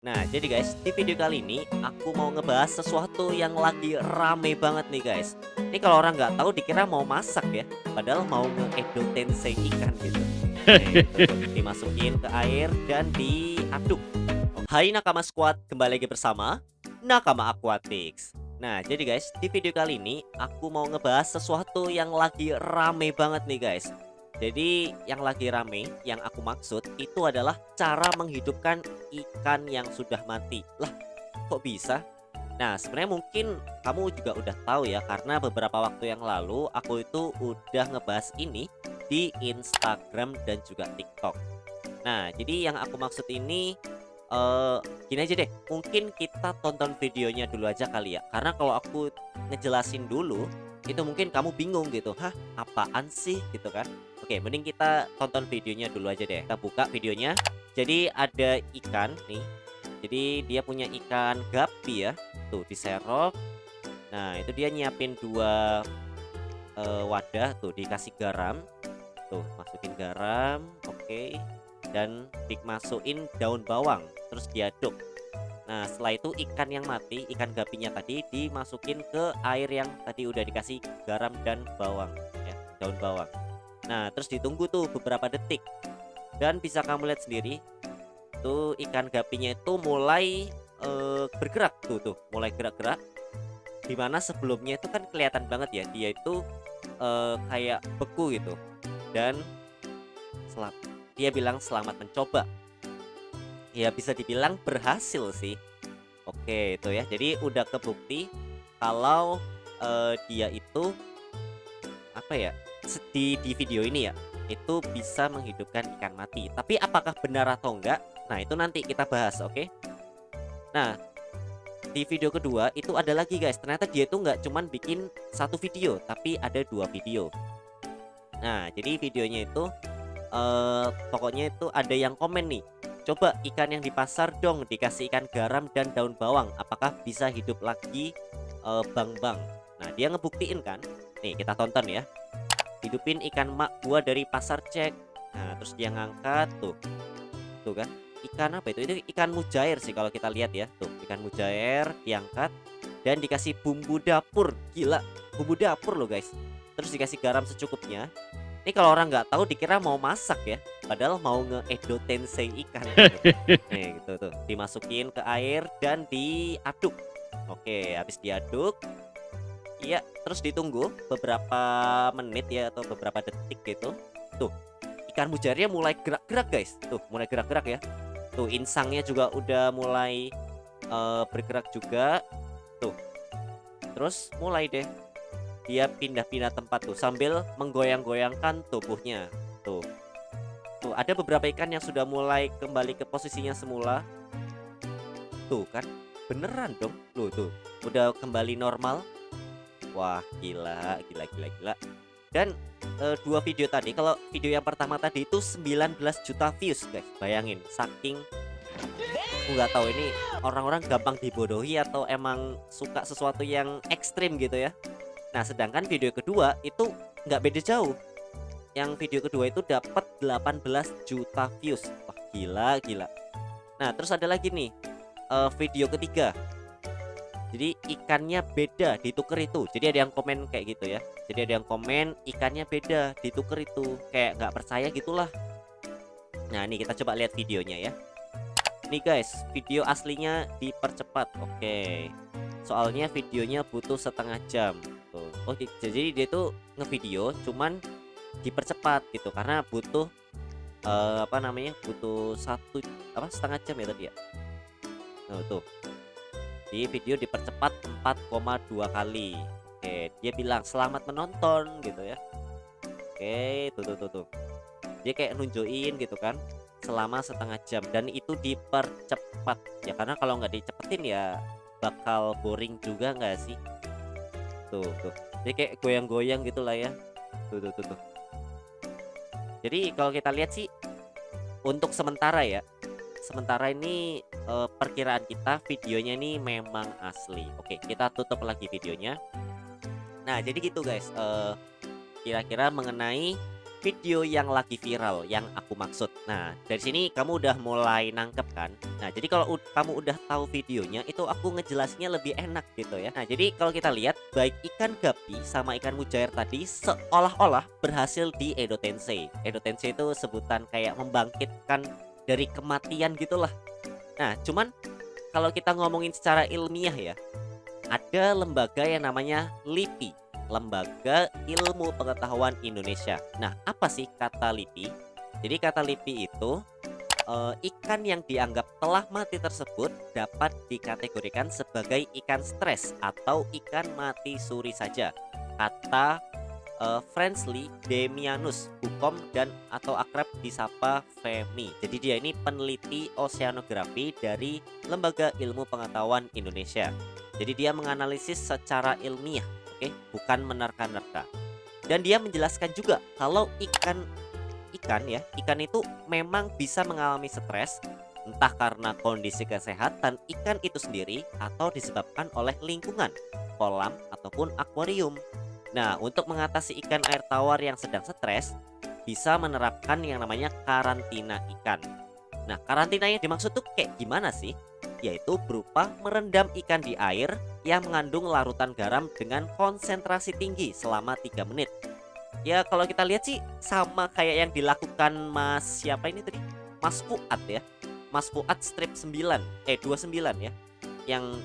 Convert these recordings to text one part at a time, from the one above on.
Nah, jadi guys, di video kali ini aku mau ngebahas sesuatu yang lagi rame banget nih guys. Ini kalau orang nggak tahu dikira mau masak ya, padahal mau nge-edo tensei ikan gitu. Nih, tuh, dimasukin ke air dan diaduk. Hai Nakama Squad, kembali lagi bersama Nakama Aquatics. Nah, jadi guys, di video kali ini aku mau ngebahas sesuatu yang lagi rame banget nih guys. Jadi yang lagi rame, yang aku maksud itu adalah cara menghidupkan ikan yang sudah mati. Lah, kok bisa? Nah, sebenarnya mungkin kamu juga udah tahu ya, karena beberapa waktu yang lalu aku itu udah ngebahas ini di Instagram dan juga TikTok. Nah, jadi yang aku maksud ini eh gini aja deh, mungkin kita tonton videonya dulu aja kali ya. Karena kalau aku ngejelasin dulu, itu mungkin kamu bingung gitu. Hah, apaan sih gitu kan? Oke, mending kita tonton videonya dulu aja deh. Kita buka videonya. Jadi ada ikan nih. Jadi dia punya ikan gapi ya. Tuh diserok. Nah, itu dia nyiapin dua wadah tuh dikasih garam. Tuh, masukin garam. Oke. Dan dimasukin daun bawang, terus diaduk. Nah, setelah itu ikan yang mati, ikan gapinya tadi dimasukin ke air yang tadi udah dikasih garam dan bawang ya, daun bawang. Nah, terus ditunggu tuh beberapa detik. Dan bisa kamu lihat sendiri, tuh ikan gapinya itu mulai bergerak tuh, mulai gerak-gerak. Dimana sebelumnya itu kan kelihatan banget ya, dia itu kayak beku gitu. Dan selat dia bilang selamat mencoba. Ya bisa dibilang berhasil sih. Oke, itu ya. Jadi udah kebukti kalau dia itu apa ya? Di video ini ya, itu bisa menghidupkan ikan mati. Tapi apakah benar atau enggak? Nah, itu nanti kita bahas, oke? Nah, di video kedua itu ada lagi guys. Ternyata dia itu nggak cuman bikin satu video, tapi ada dua video. Nah, jadi videonya itu pokoknya itu ada yang komen nih. Coba ikan yang di pasar dong dikasih ikan garam dan daun bawang, apakah bisa hidup lagi Bang Bang? Nah, dia ngebuktiin kan? Nih, kita tonton ya. Hidupin ikan mak gua dari pasar cek. Nah, terus dia ngangkat tuh. Tuh kan? Ikan apa itu? Itu ikan mujair sih kalau kita lihat ya. Tuh, ikan mujair diangkat dan dikasih bumbu dapur. Gila, bumbu dapur loh guys. Terus dikasih garam secukupnya. Ini kalau orang nggak tahu dikira mau masak ya, padahal mau nge-edo tensei ikan gitu. Nih gitu tuh, dimasukin ke air dan diaduk. Oke, habis diaduk, iya, terus ditunggu beberapa menit ya atau beberapa detik gitu. Tuh, ikan mujairnya mulai gerak-gerak guys. Tuh, mulai gerak-gerak ya. Tuh, insangnya juga udah mulai bergerak juga. Tuh, terus mulai deh dia pindah-pindah tempat tuh sambil menggoyang-goyangkan tubuhnya. Tuh. Tuh, ada beberapa ikan yang sudah mulai kembali ke posisinya semula. Tuh kan, beneran dong. Tuh. Udah kembali normal. Wah, gila, gila, gila, gila. Dan dua video tadi, kalau video yang pertama tadi itu 19 juta views, guys. Bayangin, saking aku nggak tahu ini orang-orang gampang dibodohi atau emang suka sesuatu yang ekstrim gitu ya. Nah, sedangkan video kedua itu nggak beda jauh. Yang video kedua itu dapat 18 juta views. Wah, gila, gila. Nah, terus ada lagi nih video ketiga. Jadi ikannya beda, dituker itu. Jadi ada yang komen kayak gitu ya. Jadi ada yang komen ikannya beda, dituker itu. Kayak nggak percaya gitulah. Nah, ini kita coba lihat videonya ya. Nih guys, video aslinya dipercepat. Oke. Soalnya videonya butuh setengah jam. Tuh. Oh, jadi dia tuh ngevideo cuman dipercepat gitu karena butuh apa namanya? Butuh setengah jam ya tadi ya. Nah, tuh. Di video dipercepat 4,2 kali. Oke, dia bilang selamat menonton gitu ya. Oke, tuh. Dia kayak nunjukin gitu kan selama setengah jam dan itu dipercepat. Ya karena kalau nggak dicepetin ya bakal boring juga nggak sih? Tuh. Dia kayak goyang-goyang gitulah ya. Tuh. Jadi kalau kita lihat sih untuk sementara ya. Sementara ini perkiraan kita videonya ini memang asli. Oke, kita tutup lagi videonya. Nah, jadi gitu guys. Kira-kira mengenai video yang lagi viral yang aku maksud. Nah, dari sini kamu udah mulai nangkep kan? Nah, jadi kalau kamu udah tahu videonya itu aku ngejelasinnya lebih enak gitu ya. Nah, jadi kalau kita lihat baik ikan gapi sama ikan mujair tadi seolah-olah berhasil di Edo Tensei. Edo Tensei itu sebutan kayak membangkitkan dari kematian gitulah. Nah, cuman kalau kita ngomongin secara ilmiah ya, ada lembaga yang namanya LIPI, Lembaga Ilmu Pengetahuan Indonesia. Nah, apa sih kata LIPI? Jadi kata LIPI itu ikan yang dianggap telah mati tersebut dapat dikategorikan sebagai ikan stres atau ikan mati suri saja. Kata Fransley Demianus Hukom dan atau akrab disapa Femi. Jadi dia ini peneliti oceanografi dari Lembaga Ilmu Pengetahuan Indonesia. Jadi dia menganalisis secara ilmiah, oke, bukan menerka-nerka. Dan dia menjelaskan juga kalau ikan itu memang bisa mengalami stres entah karena kondisi kesehatan ikan itu sendiri atau disebabkan oleh lingkungan, kolam ataupun akuarium. Nah, untuk mengatasi ikan air tawar yang sedang stres, bisa menerapkan yang namanya karantina ikan. Nah, karantina yang dimaksud tuh kayak gimana sih? Yaitu berupa merendam ikan di air yang mengandung larutan garam dengan konsentrasi tinggi selama 3 menit. Ya, kalau kita lihat sih sama kayak yang dilakukan Mas siapa ini tadi? Mas Fuad ya. Mas Fuad strip 29 ya. Yang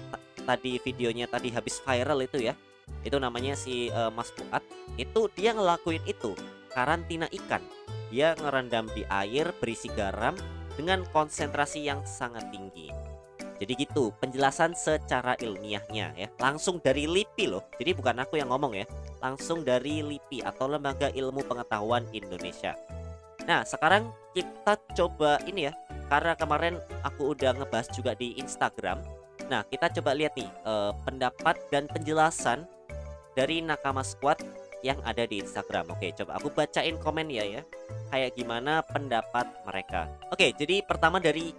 tadi videonya tadi habis viral itu ya. Itu namanya si Mas Fuad, itu dia ngelakuin itu karantina ikan. Dia ngerendam di air berisi garam dengan konsentrasi yang sangat tinggi. Jadi gitu penjelasan secara ilmiahnya ya, langsung dari LIPI loh. Jadi bukan aku yang ngomong ya, langsung dari LIPI atau Lembaga Ilmu Pengetahuan Indonesia. Nah, sekarang kita coba ini ya, karena kemarin aku udah ngebahas juga di Instagram. Nah, kita coba lihat nih pendapat dan penjelasan dari Nakama Squad yang ada di Instagram. Oke, coba aku bacain komen ya. Kayak gimana pendapat mereka. Oke, jadi pertama dari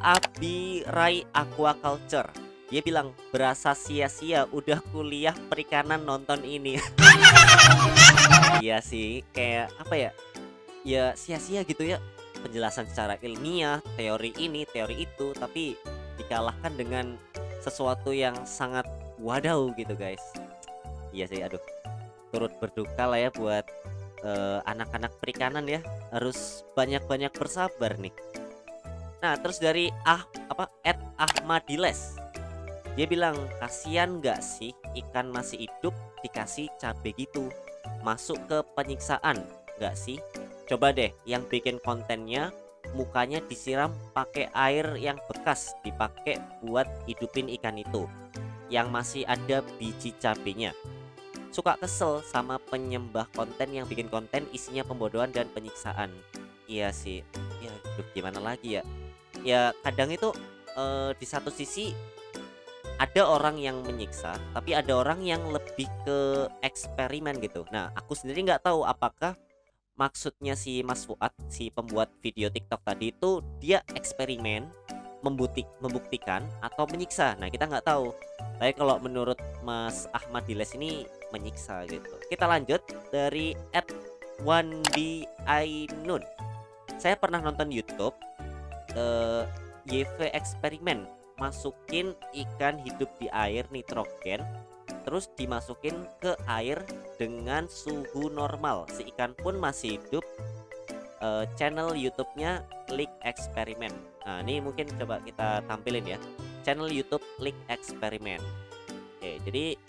Abi Rai Aquaculture. Dia bilang berasa sia-sia udah kuliah perikanan nonton ini. Iya sih, kayak apa ya? Ya sia-sia gitu ya. Penjelasan secara ilmiah, teori ini, teori itu, tapi dikalahkan dengan sesuatu yang sangat wadaw gitu guys. Iya sih, aduh, turut berduka lah ya buat anak-anak perikanan ya, harus banyak-banyak bersabar nih. Nah, terus dari @ahmadiles, dia bilang kasihan nggak sih ikan masih hidup dikasih cabe gitu, masuk ke penyiksaan nggak sih? Coba deh yang bikin kontennya mukanya disiram pakai air yang bekas dipakai buat hidupin ikan itu yang masih ada biji cabenya. Suka kesel sama penyembah konten yang bikin konten isinya pembodohan dan penyiksaan. Iya sih, ya gimana lagi ya. Ya kadang itu di satu sisi ada orang yang menyiksa, tapi ada orang yang lebih ke eksperimen gitu. Nah, aku sendiri nggak tahu apakah maksudnya si Mas Fuad, si pembuat video TikTok tadi itu dia eksperimen, membuktikan atau menyiksa. Nah, kita nggak tahu. Tapi kalau menurut Mas Ahmad Diles ini menyiksa gitu. Kita lanjut dari @wandi_ainun. Saya pernah nonton YouTube YV eksperimen, masukin ikan hidup di air nitrogen, terus dimasukin ke air dengan suhu normal. Si ikan pun masih hidup. Channel YouTube-nya Leak Experiment. Nah, ini mungkin coba kita tampilin ya. Channel YouTube Leak Experiment. Oke, jadi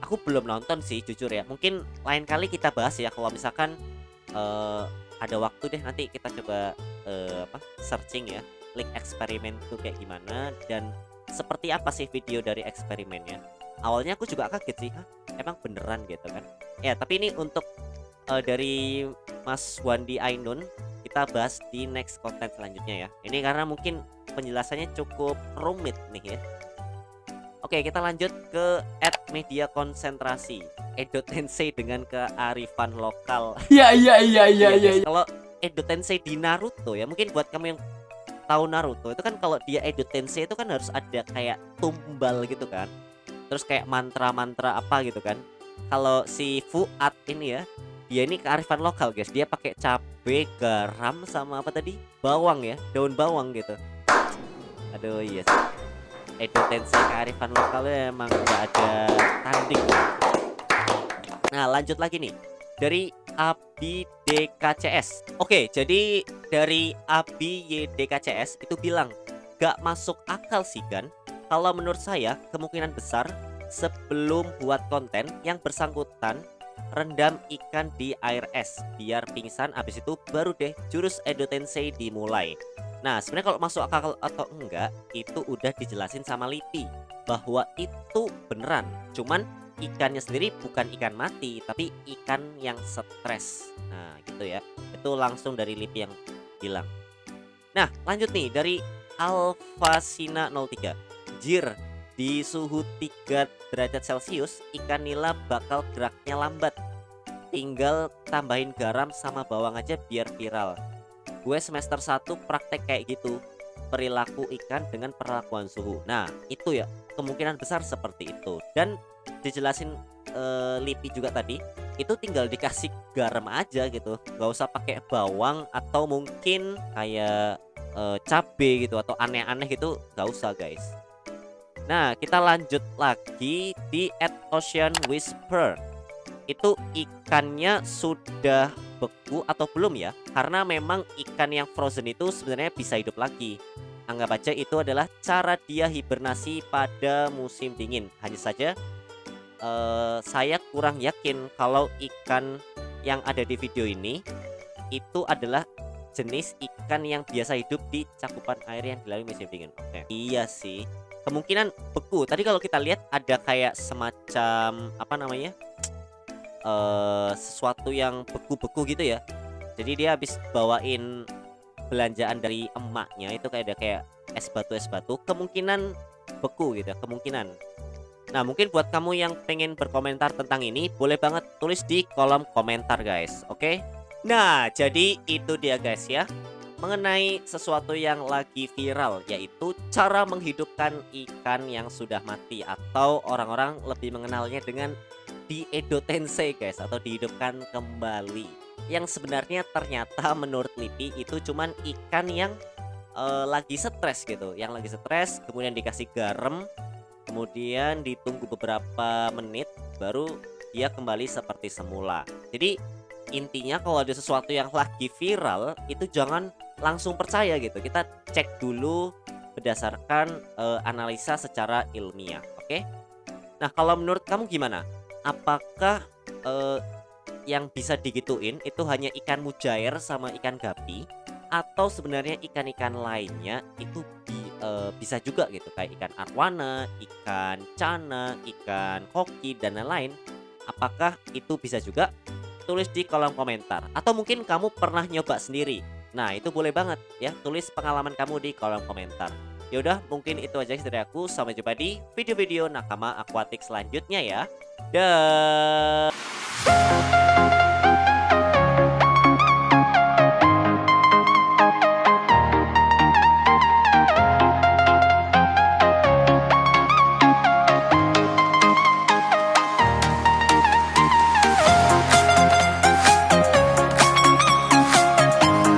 aku belum nonton sih jujur ya. Mungkin lain kali kita bahas ya kalau misalkan ada waktu deh, nanti kita coba searching ya. Leak Experiment itu kayak gimana dan seperti apa sih video dari eksperimennya. Awalnya aku juga kaget sih, emang beneran gitu kan. Ya, tapi ini untuk dari Mas Wandi Ainun kita bahas di next konten selanjutnya ya. Ini karena mungkin penjelasannya cukup rumit nih ya. Oke, kita lanjut ke @mediakonsentrasi. Edo Tensei dengan kearifan lokal. Iya. Kalau Edo Tensei di Naruto ya, mungkin buat kamu yang tahu Naruto itu kan kalau dia Edo Tensei itu kan harus ada kayak tumbal gitu kan. Terus kayak mantra-mantra apa gitu kan. Kalau si Fuad ini ya, dia ini kearifan lokal guys. Dia pakai cabe, garam sama apa tadi? Bawang ya, daun bawang gitu. Aduh iya sih. Edo Tensei kearifan lokalnya emang nggak ada tanding. Nah lanjut lagi nih dari Abi DKCS. Oke, jadi dari Abi YDKCS itu bilang gak masuk akal sih kan. Kalau menurut saya kemungkinan besar sebelum buat konten yang bersangkutan rendam ikan di air es biar pingsan, abis itu baru deh jurus Edo Tensei dimulai. Nah sebenarnya kalau masuk akal atau enggak itu udah dijelasin sama Lipi bahwa itu beneran, cuman ikannya sendiri bukan ikan mati tapi ikan yang stres. Nah gitu ya, itu langsung dari Lipi yang bilang. Nah lanjut nih dari Alfasina 03. Jir, di suhu 3 derajat Celcius ikan nila bakal geraknya lambat. Tinggal tambahin garam sama bawang aja biar viral. Gue semester 1 praktek kayak gitu, perilaku ikan dengan perlakuan suhu. Nah itu ya kemungkinan besar seperti itu. Dan dijelasin Lipi juga tadi, itu tinggal dikasih garam aja gitu, nggak usah pakai bawang atau mungkin kayak cabe gitu atau aneh-aneh gitu, nggak usah guys. Nah kita lanjut lagi di @oceanwhisper. Itu ikannya sudah beku atau belum ya? Karena memang ikan yang frozen itu sebenarnya bisa hidup lagi. Anggap aja itu adalah cara dia hibernasi pada musim dingin. Hanya saja saya kurang yakin kalau ikan yang ada di video ini itu adalah jenis ikan yang biasa hidup di cakupan air yang dilalui musim dingin. Oke. Iya sih. Kemungkinan beku. Tadi kalau kita lihat ada kayak semacam apa namanya? Sesuatu yang beku-beku gitu ya. Jadi dia habis bawain belanjaan dari emaknya itu kayak ada kayak es batu. Kemungkinan beku gitu ya, kemungkinan. Nah mungkin buat kamu yang pengen berkomentar tentang ini boleh banget tulis di kolom komentar guys. Oke. Nah jadi itu dia guys ya, mengenai sesuatu yang lagi viral, yaitu cara menghidupkan ikan yang sudah mati atau orang-orang lebih mengenalnya dengan di Edo Tensei guys, atau dihidupkan kembali. Yang sebenarnya ternyata menurut Lipi itu cuman ikan yang lagi stres gitu, yang lagi stres kemudian dikasih garam, kemudian ditunggu beberapa menit baru dia kembali seperti semula. Jadi intinya kalau ada sesuatu yang lagi viral itu jangan langsung percaya gitu. Kita cek dulu berdasarkan analisa secara ilmiah. Oke. Nah kalau menurut kamu gimana? Apakah yang bisa digituin itu hanya ikan mujair sama ikan gapi, atau sebenarnya ikan-ikan lainnya itu bisa juga gitu, kayak ikan arwana, ikan cana, ikan koki dan lain-lain? Apakah itu bisa juga? Tulis di kolom komentar. Atau mungkin kamu pernah nyoba sendiri. Nah itu boleh banget ya, tulis pengalaman kamu di kolom komentar. Yaudah mungkin itu aja dari aku. Sampai jumpa di video-video nakama akuatik selanjutnya ya. Dah.